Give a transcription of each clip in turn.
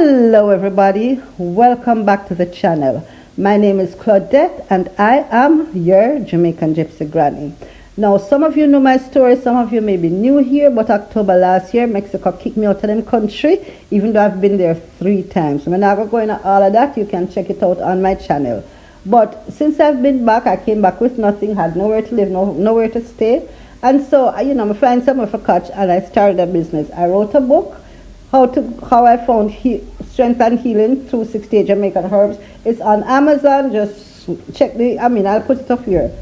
Hello everybody, welcome back to the channel. My name is Claudette and I am your Jamaican Gypsy Granny. Now some of you know my story, some of you may be new here, but October last year Mexico kicked me out of them country even though I've been there 3 times. So I'm not going to go into all of that, you can check it out on my channel. But since I've been back, I came back with nothing, had nowhere to live, nowhere to stay. And so, I'm flying somewhere for catch and I started a business. I wrote a book. How I found strength and healing through 68 Jamaican herbs. It's on Amazon. Just check I'll put it up here.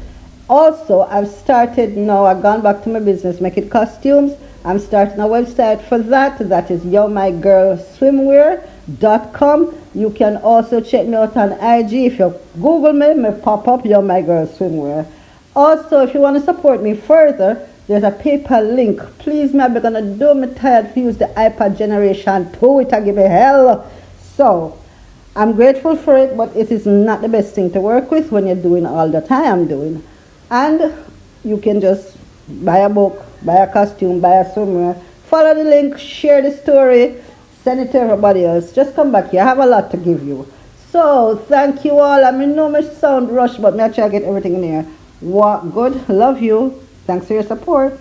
Also, I've gone back to my business, making costumes. I'm starting a website for that. That is YourMyGirlSwimwear.com. You can also check me out on IG. If you Google me pop up You're My Girl Swimwear. Also, if you want to support me further, there's a PayPal link. Please, me, I'm gonna do me tired to use the iPad generation 2. It'll give me hell. So, I'm grateful for it, but it is not the best thing to work with when you're doing all that I am doing. And you can just buy a book, buy a costume, buy a swimwear. Follow the link, share the story, send it to everybody else. Just come back here. I have a lot to give you. So, thank you all. I know my sound rush, but me I try to get everything in here. What good. Love you. Thanks for your support.